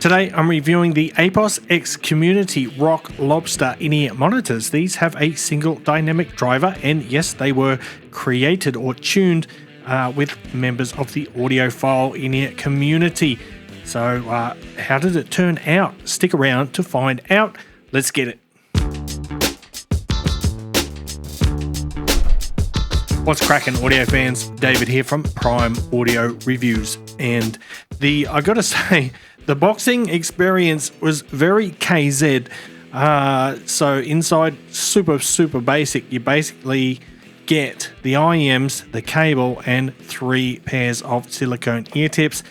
Today I'm reviewing the Apos X Community Rock Lobster in-ear monitors. These have a single dynamic driver, and yes, they were created or tuned with members of the audiophile in-ear community. So how did it turn out? Stick around to find out. Let's get it. What's cracking, audio fans? David here from Prime Audio Reviews. And I gotta say, the boxing experience was very KZ. So inside, super basic. You basically get the IEMs, the cable, and 3 pairs of silicone ear tips.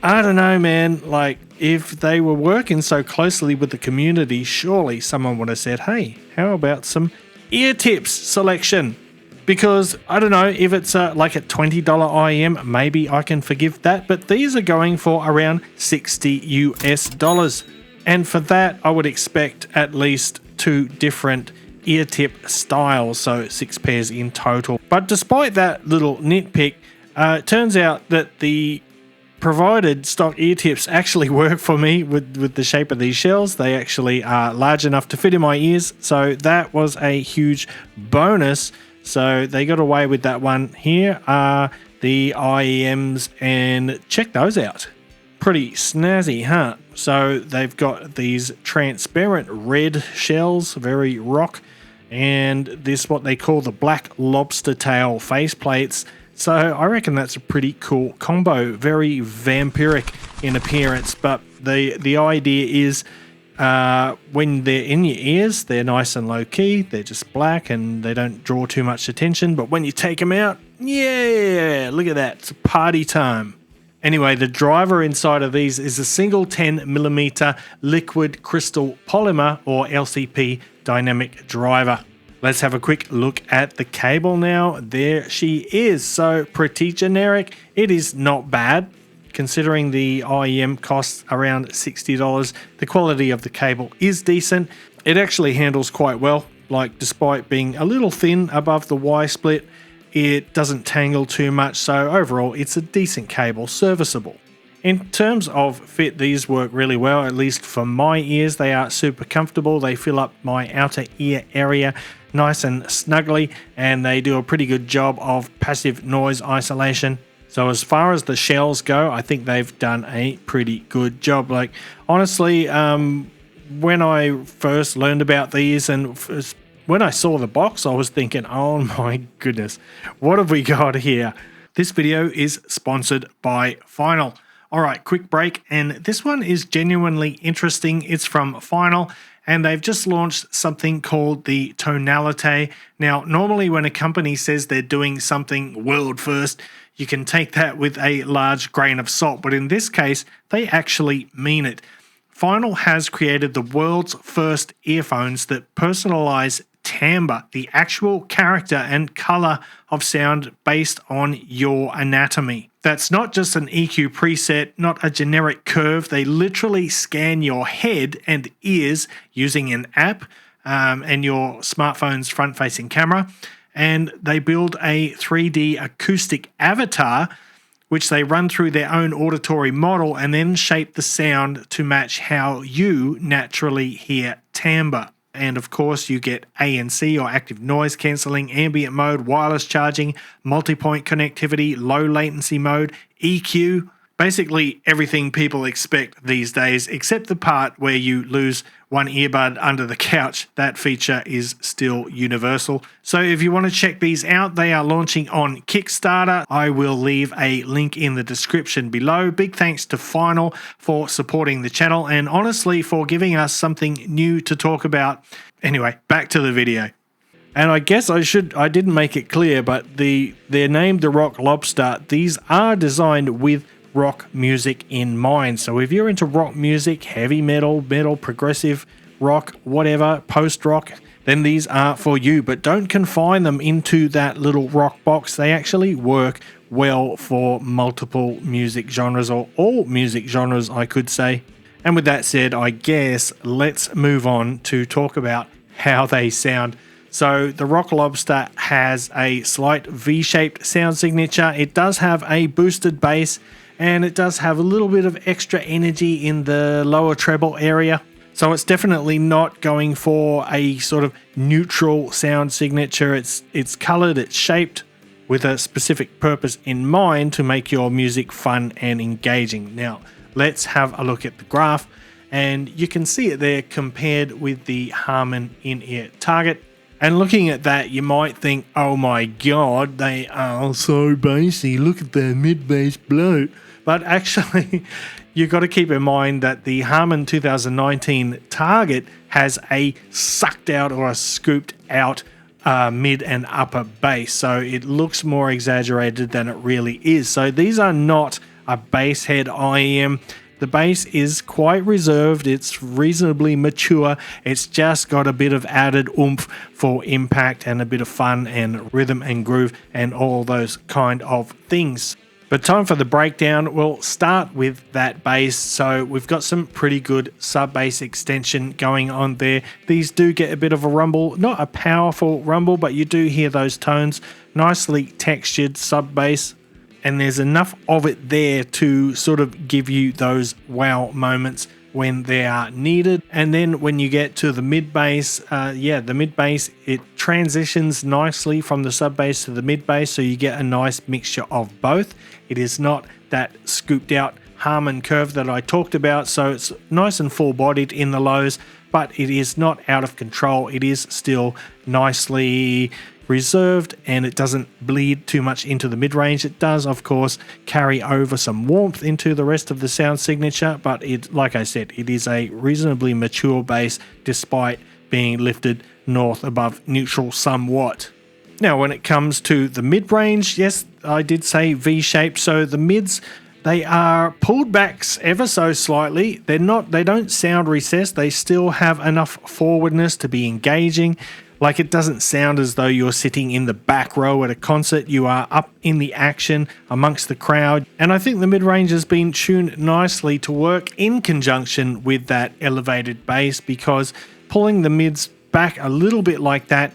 I don't know, man. Like, if they were working so closely with the community, surely someone would have said, hey, how about some ear tips selection? Because, I don't know, if it's like a $20 IEM, maybe I can forgive that. But these are going for around $60 US. And for that, I would expect at least 2 different ear tip styles, so 6 pairs in total. But despite that little nitpick, it turns out that the provided stock ear tips actually work for me with the shape of these shells. They actually are large enough to fit in my ears, so that was a huge bonus. So they got away with that one. Here are the IEMs, and check those out. Pretty snazzy, huh? So they've got these transparent red shells, very rock, and this what they call the black lobster tail faceplates. So I reckon that's a pretty cool combo, very vampiric in appearance, but the idea is when they're in your ears, they're nice and low key, they're just black and they don't draw too much attention, but when you take them out, yeah, look at that, it's party time. Anyway, the driver inside of these is a single 10mm liquid crystal polymer, or LCP, dynamic driver. Let's have a quick look at the cable now. There she is. So pretty generic. It is not bad. Considering the IEM costs around $60, the quality of the cable is decent. It actually handles quite well. Like, despite being a little thin above the Y split, it doesn't tangle too much. So overall, it's a decent cable, serviceable. In terms of fit, these work really well, at least for my ears. They are super comfortable. They fill up my outer ear area nice and snugly, and they do a pretty good job of passive noise isolation. So as far as the shells go, I think they've done a pretty good job. Like, honestly, when I first learned about these and when I saw the box, I was thinking, oh my goodness, what have we got here? This video is sponsored by Final. All right, quick break, and this one is genuinely interesting. It's from Final, and they've just launched something called the Tonality. Now, normally when a company says they're doing something world first, you can take that with a large grain of salt, but in this case, they actually mean it. Final has created the world's first earphones that personalize timbre, the actual character and color of sound based on your anatomy. That's not just an EQ preset, not a generic curve. They literally scan your head and ears using an app and your smartphone's front-facing camera, and they build a 3D acoustic avatar which they run through their own auditory model and then shape the sound to match how you naturally hear timbre. And of course, you get ANC, or active noise cancelling, ambient mode, wireless charging, multi-point connectivity, low latency mode, EQ, basically everything people expect these days, except the part where you lose one earbud under the couch. That feature is still universal. So if you want to check these out, they are launching on Kickstarter. I will leave a link in the description below. Big thanks to Final for supporting the channel and honestly for giving us something new to talk about. Anyway, back to the video. And I guess I didn't make it clear, but they're named the Rock Lobster. These are designed with rock music in mind. So if you're into rock music, heavy metal, progressive rock, whatever, post-rock, then these are for you. But don't confine them into that little rock box. They actually work well for multiple music genres, or all music genres, I could say. And with that said, I guess let's move on to talk about how they sound. So the Rock Lobster has a slight V-shaped sound signature. It does have a boosted bass and it does have a little bit of extra energy in the lower treble area. So it's definitely not going for a sort of neutral sound signature. It's colored, it's shaped with a specific purpose in mind to make your music fun and engaging. Now, let's have a look at the graph, and you can see it there compared with the Harman in-ear target. And looking at that, you might think, oh my god, they are so bassy, look at their mid-bass bloat. But actually, you've got to keep in mind that the Harman 2019 target has a sucked out or a scooped out mid and upper bass, so it looks more exaggerated than it really is. So these are not a bass head IEM. The bass is quite reserved, it's reasonably mature, it's just got a bit of added oomph for impact and a bit of fun and rhythm and groove and all those kind of things. But time for the breakdown. We'll start with that bass. So we've got some pretty good sub bass extension going on there. These do get a bit of a rumble, not a powerful rumble, but you do hear those tones. Nicely textured sub bass. And there's enough of it there to sort of give you those wow moments when they are needed. And then when you get to the mid bass, the mid bass, it transitions nicely from the sub bass to the mid bass, so you get a nice mixture of both. It is not that scooped out Harman curve that I talked about, so it's nice and full bodied in the lows, but it is not out of control. It is still nicely reserved, and it doesn't bleed too much into the mid-range. It does, of course, carry over some warmth into the rest of the sound signature, but it, like I said, it is a reasonably mature bass despite being lifted north above neutral somewhat. Now, when it comes to the mid-range, yes, I did say V-shaped, so the mids, they are pulled back ever so slightly. They don't sound recessed. They still have enough forwardness to be engaging. Like, it doesn't sound as though you're sitting in the back row at a concert. You are up in the action amongst the crowd. And I think the mid-range has been tuned nicely to work in conjunction with that elevated bass, because pulling the mids back a little bit like that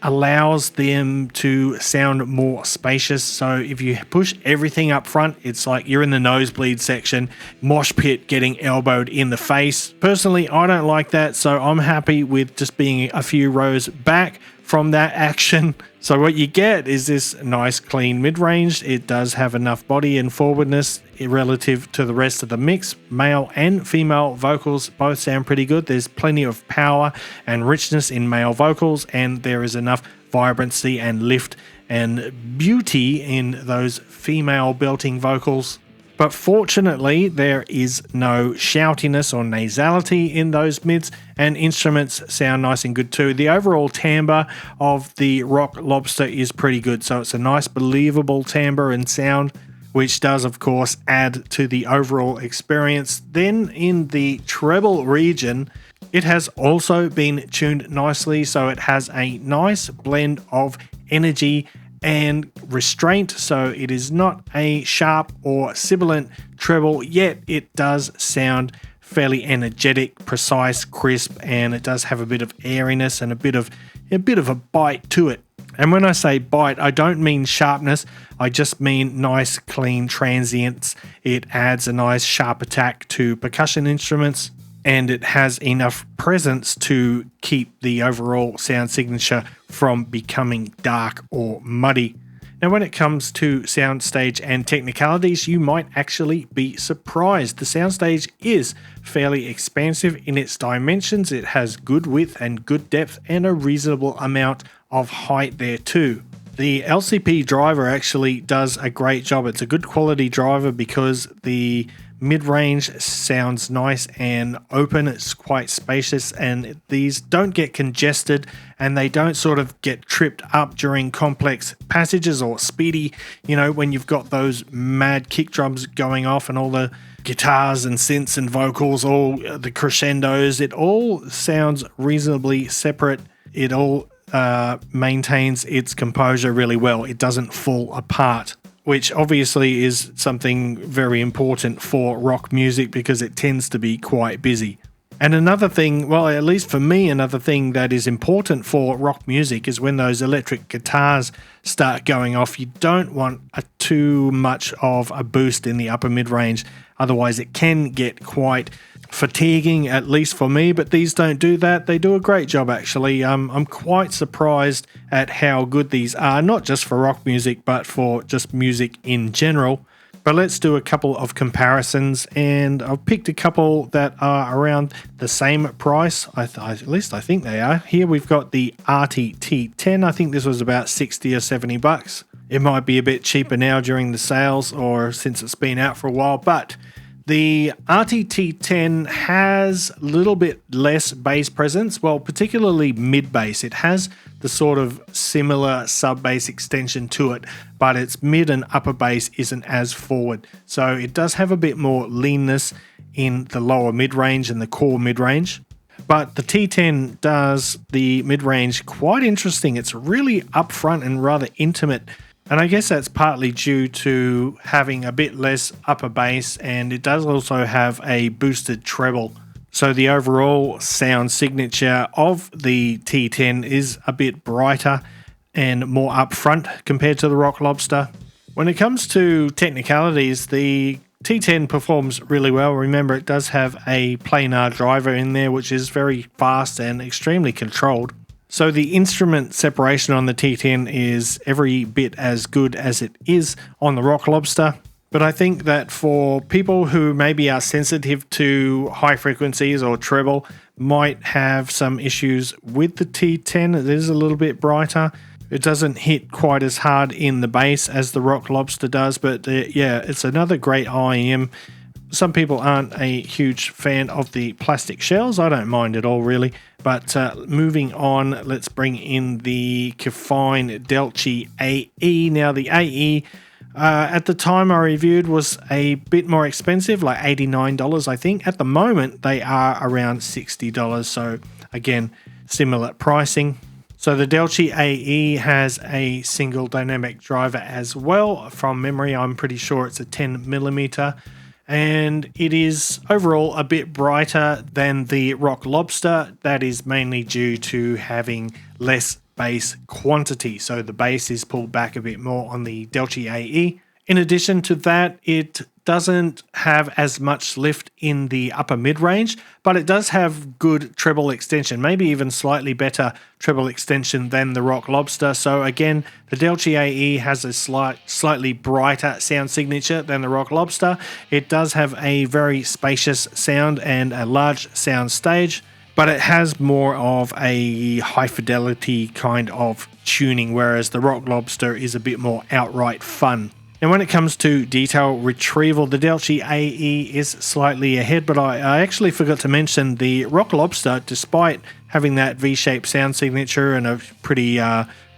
allows them to sound more spacious. So if you push everything up front, it's like you're in the nosebleed section, mosh pit getting elbowed in the face. Personally, I don't like that, so I'm happy with just being a few rows back from that action. So what you get is this nice clean mid-range. It does have enough body and forwardness relative to the rest of the mix. Male and female vocals both sound pretty good. There's plenty of power and richness in male vocals, and there is enough vibrancy and lift and beauty in those female belting vocals. But fortunately, there is no shoutiness or nasality in those mids, and instruments sound nice and good too. The overall timbre of the Rock Lobster is pretty good, so it's a nice believable timbre and sound, which does, of course, add to the overall experience. Then in the treble region, it has also been tuned nicely, so it has a nice blend of energy and restraint, so it is not a sharp or sibilant treble, yet it does sound fairly energetic, precise, crisp, and it does have a bit of airiness and a bit of a bite to it. And when I say bite, I don't mean sharpness, I just mean nice, clean transients. It adds a nice sharp attack to percussion instruments, and it has enough presence to keep the overall sound signature from becoming dark or muddy. Now, when it comes to soundstage and technicalities, you might actually be surprised. The soundstage is fairly expansive in its dimensions. It has good width and good depth and a reasonable amount of height there too. The LCP driver actually does a great job. It's a good quality driver because the mid-range sounds nice and open. It's quite spacious, and these don't get congested and they don't sort of get tripped up during complex passages or speedy, when you've got those mad kick drums going off and all the guitars and synths and vocals, all the crescendos. It all sounds reasonably separate. It all maintains its composure really well. It doesn't fall apart, which obviously is something very important for rock music because it tends to be quite busy. And another thing, well, at least for me, another thing that is important for rock music is when those electric guitars start going off, you don't want too much of a boost in the upper mid-range. Otherwise, it can get quite fatiguing, at least for me, but these don't do that. They do a great job, actually. I'm quite surprised at how good these are, not just for rock music, but for just music in general. But let's do a couple of comparisons, and I've picked a couple that are around the same price. At least I think they are. Here we've got the RTT10. I think this was about 60 or 70 bucks. It might be a bit cheaper now during the sales or since it's been out for a while, but the RTT10 has a little bit less bass presence, well, particularly mid-bass. It has the sort of similar sub-bass extension to it, but its mid and upper bass isn't as forward. So it does have a bit more leanness in the lower mid-range and the core mid-range. But the T10 does the mid-range quite interesting. It's really upfront and rather intimate. And I guess that's partly due to having a bit less upper bass, and it does also have a boosted treble. So the overall sound signature of the T10 is a bit brighter and more upfront compared to the Rock Lobster. When it comes to technicalities, the T10 performs really well. Remember, it does have a planar driver in there, which is very fast and extremely controlled. So the instrument separation on the T10 is every bit as good as it is on the Rock Lobster. But I think that for people who maybe are sensitive to high frequencies or treble, might have some issues with the T10. It is a little bit brighter. It doesn't hit quite as hard in the bass as the Rock Lobster does, but yeah, it's another great IEM. Some people aren't a huge fan of the plastic shells. I don't mind at all, really. But moving on, let's bring in the Kefine Delchi AE. Now, the AE, at the time I reviewed, was a bit more expensive, like $89, I think. At the moment, they are around $60. So, again, similar pricing. So the Delchi AE has a single dynamic driver as well. From memory, I'm pretty sure it's a 10mm. And it is overall a bit brighter than the Rock Lobster. That is mainly due to having less bass quantity. So the bass is pulled back a bit more on the Delchi AE. In addition to that, it doesn't have as much lift in the upper mid-range, but it does have good treble extension, maybe even slightly better treble extension than the Rock Lobster. So again, the Delchi AE has a slightly brighter sound signature than the Rock Lobster. It does have a very spacious sound and a large sound stage, but it has more of a high fidelity kind of tuning, whereas the Rock Lobster is a bit more outright fun. And when it comes to detail retrieval, the Delchi AE is slightly ahead, but I actually forgot to mention the Rock Lobster, despite having that V-shaped sound signature and a pretty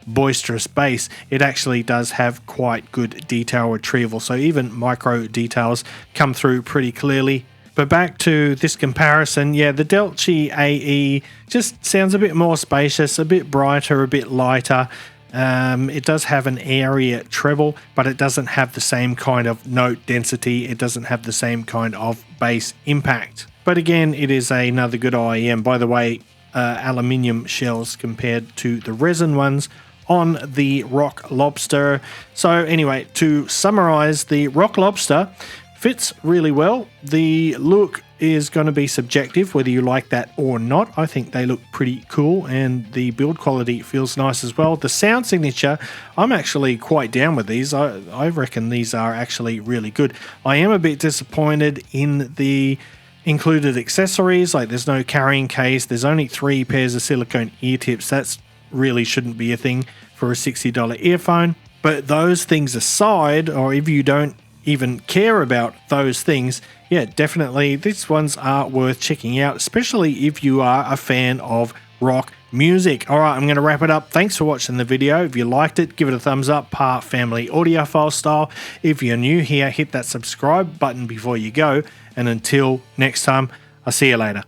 boisterous bass, it actually does have quite good detail retrieval. So even micro details come through pretty clearly. But back to this comparison, yeah, the Delchi AE just sounds a bit more spacious, a bit brighter, a bit lighter. It does have an area treble, but it doesn't have the same kind of note density. It doesn't have the same kind of bass impact. But again, it is another good IEM. By the way, aluminium shells compared to the resin ones on the Rock Lobster. So anyway, to summarize, the Rock Lobster fits really well. The look is going to be subjective, whether you like that or not. I think they look pretty cool, and the build quality feels nice as well. The sound signature, I'm actually quite down with these. I reckon these are actually really good. I am a bit disappointed in the included accessories, like there's no carrying case, there's only 3 pairs of silicone ear tips. That's really shouldn't be a thing for a $60 earphone. But those things aside, or if you don't even care about those things, yeah, definitely these ones are worth checking out, especially if you are a fan of rock music. All right, I'm going to wrap it up. Thanks for watching the video. If you liked it, give it a thumbs up, part family audiophile style. If you're new here, hit that subscribe button before you go. And until next time, I'll see you later.